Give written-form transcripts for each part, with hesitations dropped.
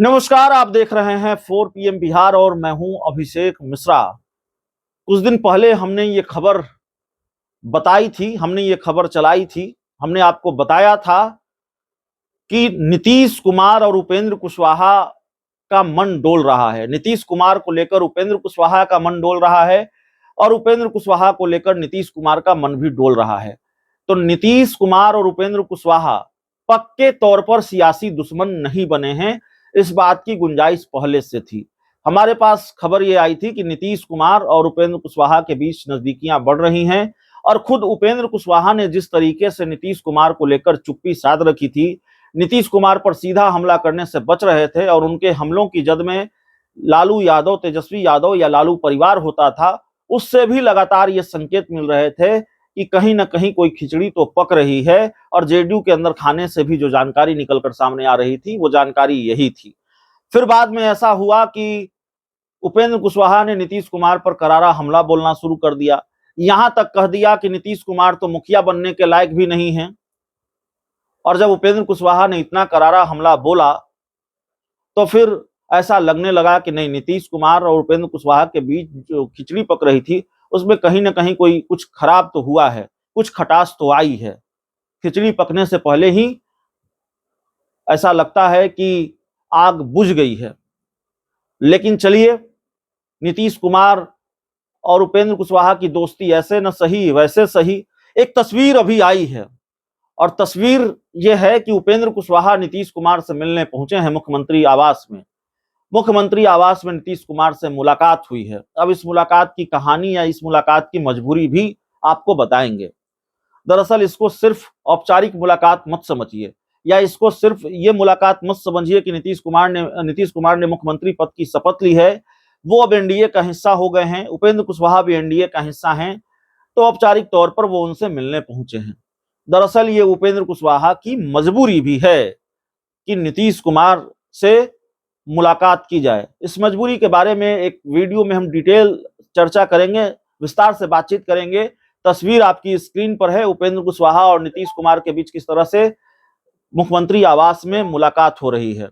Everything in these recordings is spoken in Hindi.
नमस्कार, आप देख रहे हैं 4 PM बिहार और मैं हूं अभिषेक मिश्रा। कुछ दिन पहले हमने ये खबर बताई थी, हमने ये खबर चलाई थी, हमने आपको बताया था कि नीतीश कुमार और उपेंद्र कुशवाहा का मन डोल रहा है। नीतीश कुमार को लेकर उपेंद्र कुशवाहा का मन डोल रहा है और उपेंद्र कुशवाहा को लेकर नीतीश कुमार का मन भी डोल रहा है। तो नीतीश कुमार और उपेंद्र कुशवाहा पक्के तौर पर सियासी दुश्मन नहीं बने हैं, इस बात की गुंजाइश पहले से थी। हमारे पास खबर ये आई थी कि नीतीश कुमार और उपेंद्र कुशवाहा के बीच नजदीकियां बढ़ रही हैं और खुद उपेंद्र कुशवाहा ने जिस तरीके से नीतीश कुमार को लेकर चुप्पी साध रखी थी, नीतीश कुमार पर सीधा हमला करने से बच रहे थे और उनके हमलों की जद में लालू यादव, तेजस्वी यादव या लालू परिवार होता था, उससे भी लगातार ये संकेत मिल रहे थे कि कहीं ना कहीं कोई खिचड़ी तो पक रही है। और जेडीयू के अंदर खाने से भी जो जानकारी निकलकर सामने आ रही थी, वो जानकारी यही थी। फिर बाद में ऐसा हुआ कि उपेंद्र कुशवाहा ने नीतीश कुमार पर करारा हमला बोलना शुरू कर दिया, यहां तक कह दिया कि नीतीश कुमार तो मुखिया बनने के लायक भी नहीं है। और जब उपेंद्र कुशवाहा ने इतना करारा हमला बोला तो फिर ऐसा लगने लगा कि नहीं, नीतीश कुमार और उपेंद्र कुशवाहा के बीच जो खिचड़ी पक रही थी उसमें कहीं ना कहीं कोई कुछ खराब तो हुआ है, कुछ खटास तो आई है। खिचड़ी पकने से पहले ही ऐसा लगता है कि आग बुझ गई है। लेकिन चलिए, नीतीश कुमार और उपेंद्र कुशवाहा की दोस्ती ऐसे न सही वैसे सही। एक तस्वीर अभी आई है और तस्वीर यह है कि उपेंद्र कुशवाहा नीतीश कुमार से मिलने पहुंचे हैं मुख्यमंत्री आवास में। मुख्यमंत्री आवास में नीतीश कुमार से मुलाकात हुई है। अब इस मुलाकात की कहानी या इस मुलाकात की मजबूरी भी आपको बताएंगे। दरअसल इसको सिर्फ औपचारिक मुलाकात मत समझिए, या इसको सिर्फ ये मुलाकात मत समझिए कि नीतीश कुमार ने मुख्यमंत्री पद की शपथ ली है, वो अब एनडीए का हिस्सा हो गए हैं, उपेंद्र कुशवाहा भी एनडीए का हिस्सा हैं, तो औपचारिक तौर पर वो उनसे मिलने पहुंचे हैं। दरअसल ये उपेंद्र कुशवाहा की मजबूरी भी है कि नीतीश कुमार से मुलाकात की जाए। इस मजबूरी के बारे में एक वीडियो में हम डिटेल चर्चा करेंगे, विस्तार से बातचीत करेंगे। तस्वीर आपकी स्क्रीन पर है, उपेंद्र कुशवाहा और नीतीश कुमार के बीच किस तरह से मुख्यमंत्री आवास में मुलाकात हो रही है।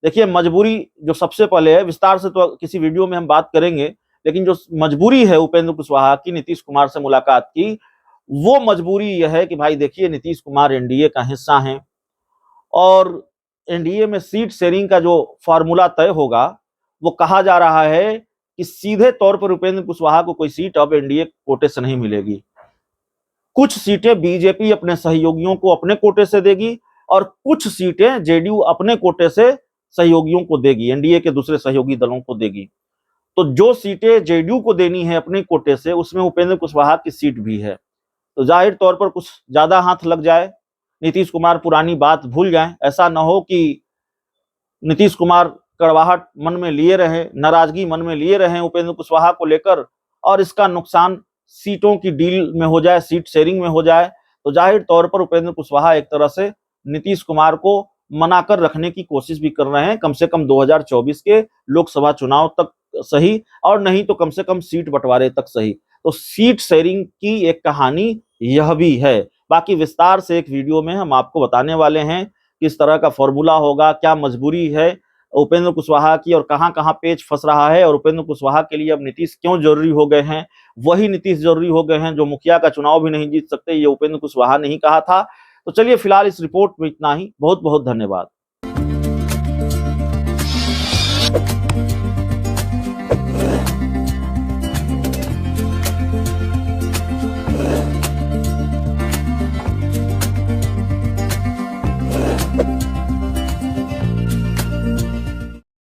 देखिए, मजबूरी जो सबसे पहले है, विस्तार से तो किसी वीडियो में हम बात करेंगे, लेकिन जो मजबूरी है उपेंद्र कुशवाहा की नीतीश कुमार से मुलाकात की, वो मजबूरी यह है कि भाई देखिए, नीतीश कुमार एनडीए का हिस्सा हैं और एनडीए में सीट शेयरिंग का जो फॉर्मूला तय होगा, वो कहा जा रहा है कि सीधे तौर पर उपेंद्र कुशवाहा को कोई सीट अब एनडीए कोटे से नहीं मिलेगी। कुछ सीटें बीजेपी अपने सहयोगियों को अपने कोटे से देगी और कुछ सीटें जेडीयू अपने कोटे से सहयोगियों को देगी, एनडीए के दूसरे सहयोगी दलों को देगी। तो जो सीटें जेडीयू को देनी है अपने कोटे से, उसमें उपेंद्र कुशवाहा की सीट भी है। तो जाहिर तौर पर कुछ ज्यादा हाथ लग जाए, नीतीश कुमार पुरानी बात भूल जाएं। ऐसा न हो कि नीतीश कुमार कड़वाहट मन में लिए रहे, नाराजगी मन में लिए रहे उपेंद्र कुशवाहा को लेकर, और इसका नुकसान सीटों की डील में हो जाए, सीट शेयरिंग में हो जाए। तो जाहिर तौर पर उपेंद्र कुशवाहा एक तरह से नीतीश कुमार को मनाकर रखने की कोशिश भी कर रहे हैं, कम से कम 2024 के लोकसभा चुनाव तक सही, और नहीं तो कम से कम सीट बंटवारे तक सही। तो सीट शेयरिंग की एक कहानी यह भी है। बाकी विस्तार से एक वीडियो में हम आपको बताने वाले हैं किस तरह का फॉर्मूला होगा, क्या मजबूरी है उपेंद्र कुशवाहा की और कहां कहां पेच फंस रहा है, और उपेंद्र कुशवाहा के लिए अब नीतीश क्यों जरूरी हो गए हैं। वही नीतीश जरूरी हो गए हैं जो मुखिया का चुनाव भी नहीं जीत सकते, ये उपेंद्र कुशवाहा ने ही कहा था। तो चलिए, फिलहाल इस रिपोर्ट में इतना ही। बहुत बहुत धन्यवाद।